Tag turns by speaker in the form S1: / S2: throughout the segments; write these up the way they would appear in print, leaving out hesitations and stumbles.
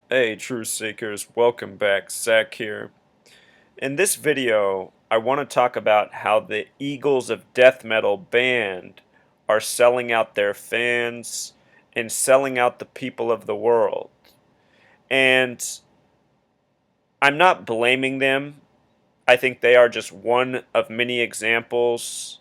S1: Hey, Truth Seekers, welcome back. Zach here. In this video, I want to talk about how the Eagles of Death Metal band are selling out their fans and selling out the people of the world. And I'm not blaming them. I think they are just one of many examples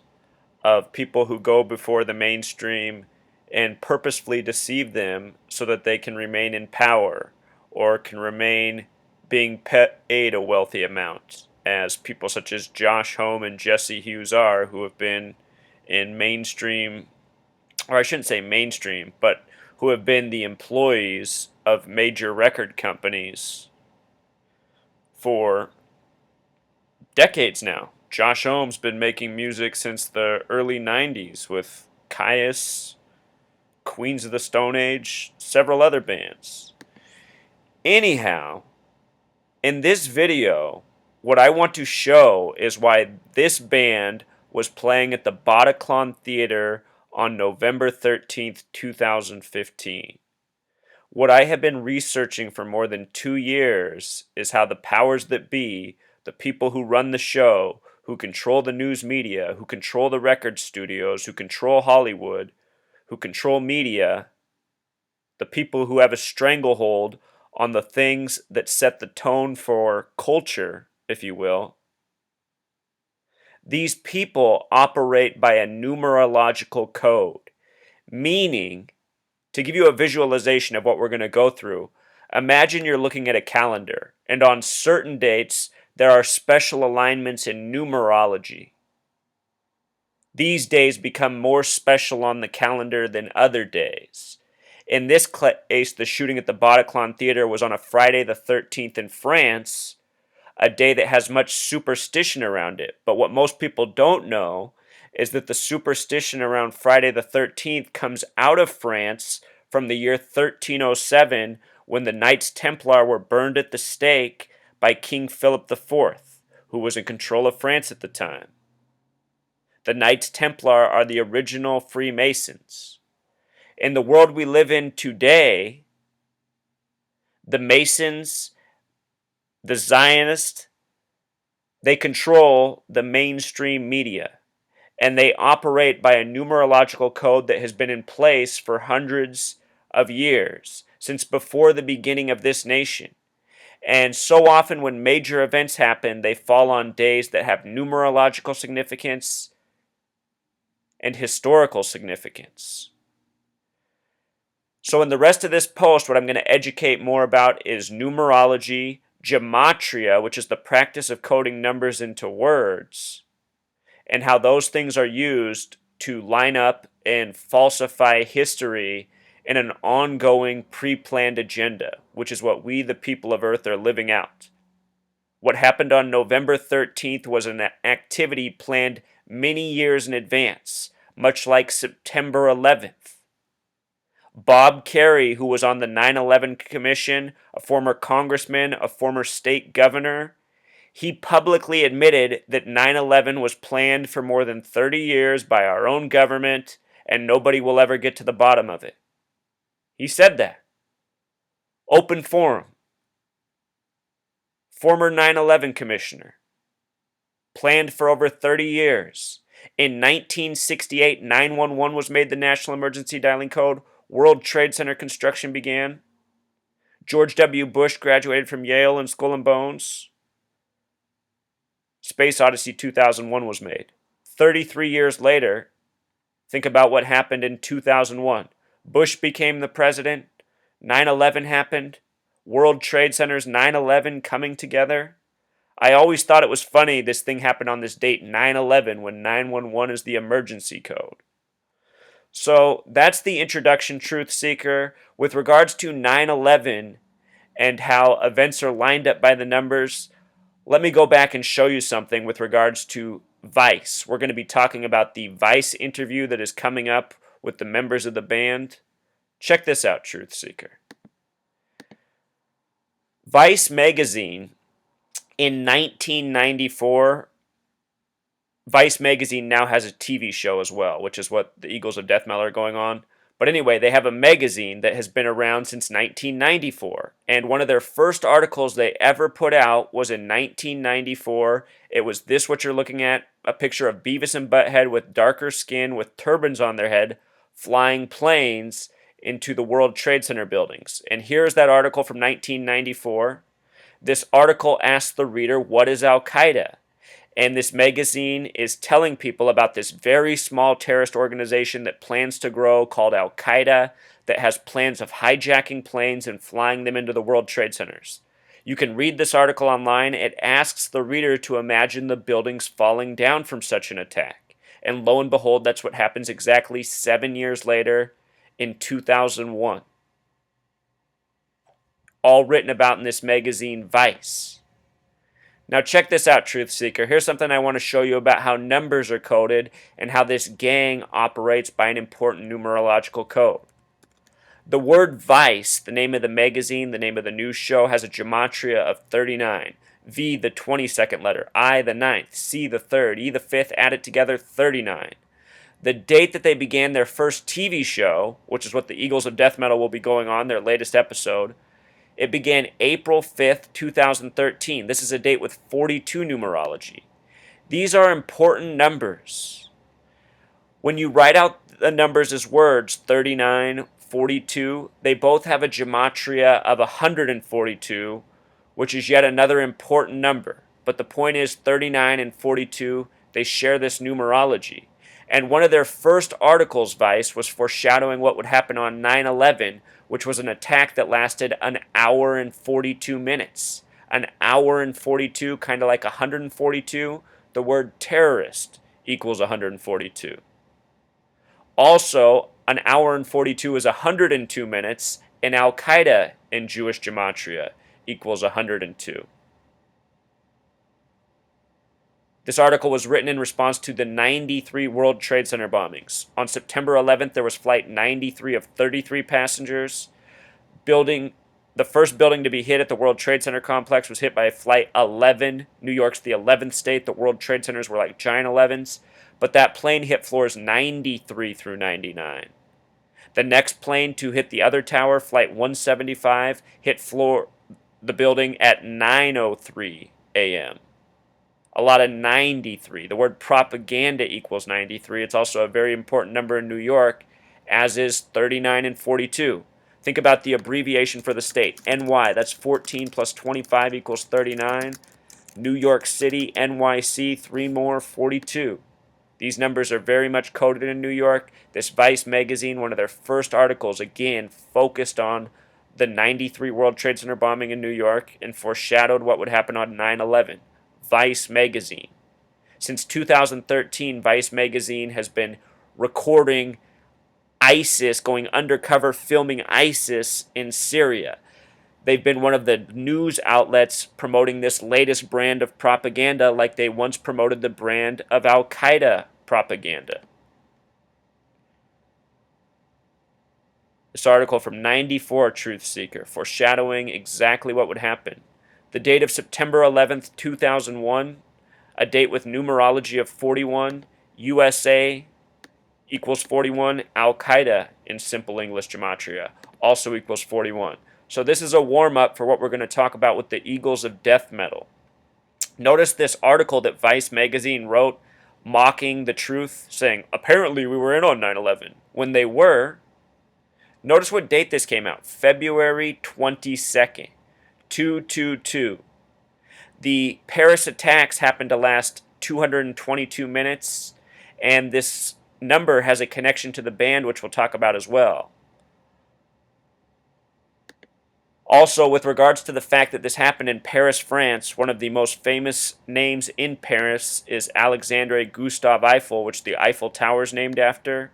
S1: of people who go before the mainstream and purposefully deceive them so that they can remain in power or can remain being paid a wealthy amount, as people such as Josh Homme and Jesse Hughes are, who have been in mainstream, or I shouldn't say mainstream, but who have been the employees of major record companies for decades now. Josh Homme's been making music since the early 90s with Caius, Queens of the Stone Age, several other bands. Anyhow, in this video, what I want to show is why this band was playing at the Bataclan Theater on November 13th, 2015. What I have been researching for more than 2 years is how the powers that be, the people who run the show, who control the news media, who control the record studios, who control Hollywood, who control media, the people who have a stranglehold on the things that set the tone for culture, if you will, these people operate by a numerological code, meaning, to give you a visualization of what we're going to go through, imagine you're looking at a calendar, and on certain dates, there are special alignments in numerology. These days become more special on the calendar than other days. In this case, the shooting at the Bataclan Theater was on a Friday the 13th in France, a day that has much superstition around it. But what most people don't know is that the superstition around Friday the 13th comes out of France from the year 1307, when the Knights Templar were burned at the stake by King Philip IV, who was in control of France at the time. The Knights Templar are the original Freemasons. In the world we live in today, the Masons, the Zionists, they control the mainstream media, and they operate by a numerological code that has been in place for hundreds of years, since before the beginning of this nation. And so often when major events happen, they fall on days that have numerological significance and historical significance. So in the rest of this post, what I'm going to educate more about is numerology, gematria, which is the practice of coding numbers into words, and how those things are used to line up and falsify history in an ongoing pre-planned agenda, which is what we, the people of Earth, are living out. What happened on November 13th was an activity planned many years in advance, much like September 11th. Bob Kerrey, who was on the 9/11 Commission, a former congressman, a former state governor, he publicly admitted that 9/11 was planned for more than 30 years by our own government and nobody will ever get to the bottom of it. He said that. Open forum. Former 9/11 commissioner. Planned for over 30 years. In 1968, 911 was made the national emergency dialing code. World Trade Center construction began. George W. Bush graduated from Yale and Skull and Bones. Space Odyssey 2001 was made. 33 years later, think about what happened in 2001. Bush became the president. 9/11 happened. World Trade Center's 9/11 coming together. I always thought it was funny this thing happened on this date, 9/11, when 911 is the emergency code. So that's the introduction, Truth Seeker. With regards to 9/11 and how events are lined up by the numbers, let me go back and show you something with regards to Vice. We're going to be talking about the Vice interview that is coming up with the members of the band. Check this out, Truth Seeker. Vice magazine in 1994, Vice magazine now has a TV show as well, which is what the Eagles of Death Metal are going on. But anyway, they have a magazine that has been around since 1994. And one of their first articles they ever put out was in 1994. It was this what you're looking at, a picture of Beavis and Butthead with darker skin with turbans on their head flying planes into the World Trade Center buildings. And here's that article from 1994. This article asks the reader, what is Al Qaeda? And this magazine is telling people about this very small terrorist organization that plans to grow called Al Qaeda, that has plans of hijacking planes and flying them into the World Trade Centers. You can read this article online. It asks the reader to imagine the buildings falling down from such an attack. And lo and behold, that's what happens exactly 7 years later in 2001. All written about in this magazine, Vice. Now check this out, Truth Seeker. Here's something I want to show you about how numbers are coded and how this gang operates by an important numerological code. The word Vice, the name of the magazine, the name of the news show, has a gematria of 39. V, the 22nd letter. I, the 9th. C, the 3rd. E, the 5th. Add it together, 39. The date that they began their first TV show, which is what the Eagles of Death Metal will be going on, their latest episode, it began April 5th, 2013. This is a date with 42 numerology. These are important numbers. When you write out the numbers as words, 39, 42, they both have a gematria of 142, which is yet another important number. But the point is 39 and 42, they share this numerology. And one of their first articles, Vice, was foreshadowing what would happen on 9/11, which was an attack that lasted an hour and 42 minutes. An hour and 42, kind of like 142. The word terrorist equals 142. Also, an hour and 42 is 102 minutes, and Al Qaeda in Jewish gematria equals 102. This article was written in response to the 93 World Trade Center bombings. On September 11th, there was flight 93 of 33 passengers. The first building to be hit at the World Trade Center complex was hit by flight 11. New York's the 11th state. The World Trade Centers were like giant 11s. But that plane hit floors 93 through 99. The next plane to hit the other tower, flight 175, hit the building at 9:03 a.m. A lot of 93. The word propaganda equals 93. It's also a very important number in New York, as is 39 and 42. Think about the abbreviation for the state. NY, that's 14 plus 25 equals 39. New York City, NYC, 3 more, 42. These numbers are very much coded in New York. This Vice magazine, one of their first articles, again, focused on the 93 World Trade Center bombing in New York and foreshadowed what would happen on 9/11. Vice magazine. Since 2013, Vice magazine has been recording ISIS, going undercover filming ISIS in Syria. They've been one of the news outlets promoting this latest brand of propaganda like they once promoted the brand of Al Qaeda propaganda. This article from 94 Truth Seeker, foreshadowing exactly what would happen. The date of September 11th, 2001, a date with numerology of 41, USA equals 41, Al Qaeda in simple English gematria also equals 41. So this is a warm-up for what we're going to talk about with the Eagles of Death Metal. Notice this article that Vice magazine wrote mocking the truth, saying, apparently we were in on 9/11, when they were. Notice what date this came out, February 22nd. 222. The Paris attacks happened to last 222 minutes, and this number has a connection to the band, which we'll talk about as well. Also, with regards to the fact that this happened in Paris, France, one of the most famous names in Paris is Alexandre Gustave Eiffel, which the Eiffel Tower is named after.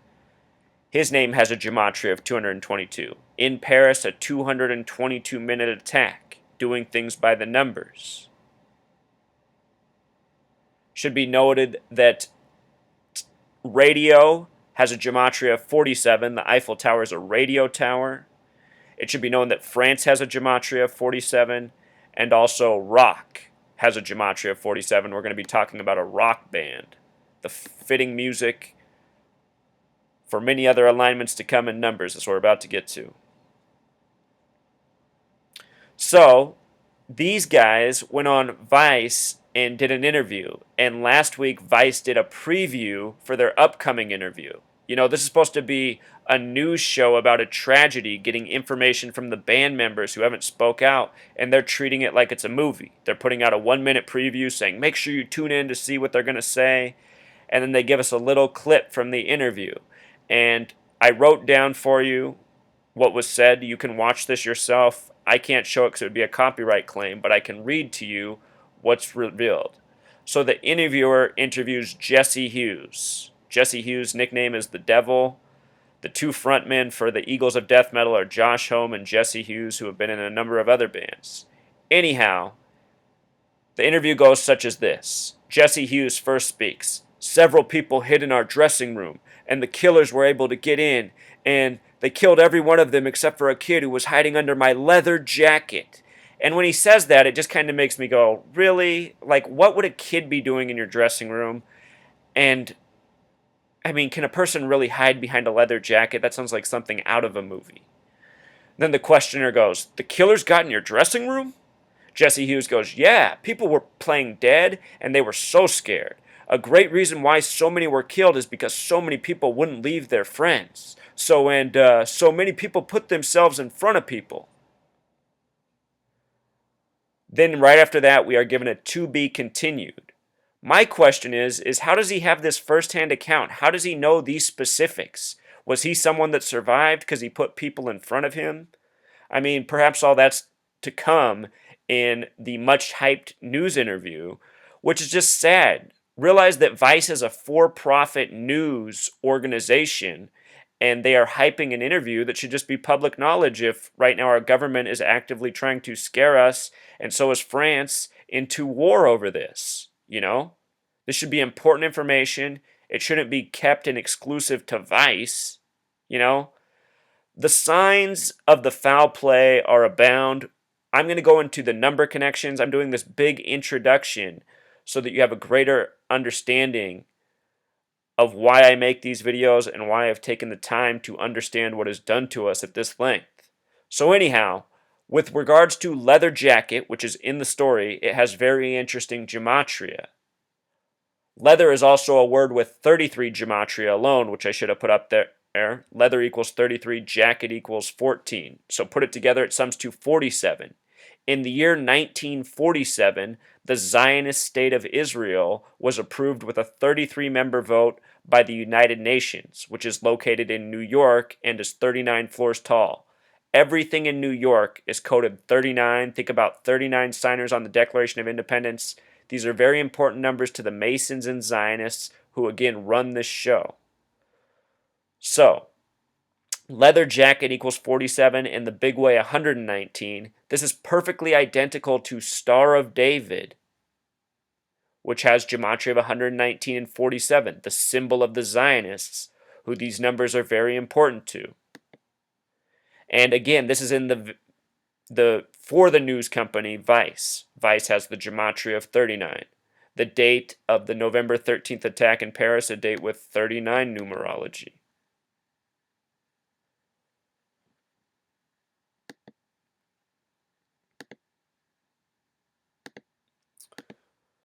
S1: His name has a gematria of 222. In Paris, a 222-minute attack. Doing things by the numbers. Should be noted that radio has a gematria of 47. The Eiffel Tower is a radio tower. It should be known that France has a gematria of 47, and also rock has a gematria of 47. We're going to be talking about a rock band. The fitting music for many other alignments to come in numbers, as we're about to get to. So, these guys went on Vice and did an interview. And last week, Vice did a preview for their upcoming interview. You know, this is supposed to be a news show about a tragedy, getting information from the band members who haven't spoke out, and they're treating it like it's a movie. They're putting out a 1-minute preview saying, make sure you tune in to see what they're going to say. And then they give us a little clip from the interview. And I wrote down for you what was said. You can watch this yourself. I can't show it because it would be a copyright claim, but I can read to you what's revealed. So the interviewer interviews Jesse Hughes. Jesse Hughes' nickname is the Devil. The two frontmen for the Eagles of Death Metal are Josh Homme and Jesse Hughes, who have been in a number of other bands. Anyhow, the interview goes such as this. Jesse Hughes first speaks. Several people hid in our dressing room, and the killers were able to get in, and they killed every one of them except for a kid who was hiding under my leather jacket. And when he says that, it just kind of makes me go, really? Like, what would a kid be doing in your dressing room? And, I mean, can a person really hide behind a leather jacket? That sounds like something out of a movie. Then the questioner goes, the killers got in your dressing room? Jesse Hughes goes, yeah, people were playing dead, and they were so scared. A great reason why so many were killed is because so many people wouldn't leave their friends. So many people put themselves in front of people. Then right after that, we are given a to be continued. My question is how does he have this firsthand account? How does he know these specifics? Was he someone that survived because he put people in front of him? I mean, perhaps all that's to come in the much hyped news interview, which is just sad. Realize that Vice is a for-profit news organization, and they are hyping an interview that should just be public knowledge if right now our government is actively trying to scare us, and so is France, into war over this. You know? This should be important information. It shouldn't be kept and exclusive to Vice. You know? The signs of the foul play are abound. I'm going to go into the number connections. I'm doing this big introduction so that you have a greater understanding of why I make these videos and why I've taken the time to understand what is done to us at this length. So anyhow, with regards to leather jacket, which is in the story, it has very interesting gematria. Leather is also a word with 33 gematria alone, which I should have put up there. Leather equals 33, jacket equals 14. So put it together, it sums to 47. In the year 1947, the Zionist state of Israel was approved with a 33-member vote by the United Nations, which is located in New York and is 39 floors tall. Everything in New York is coded 39. Think about 39 signers on the Declaration of Independence. These are very important numbers to the Masons and Zionists who, again, run this show. So, leather jacket equals 47 and the big way 119. This is perfectly identical to Star of David, which has gematria of 119 and 47, the symbol of the Zionists, who these numbers are very important to. And again, this is in for the news company Vice. Vice has the gematria of 39. The date of the November 13th attack in Paris, a date with 39 numerology.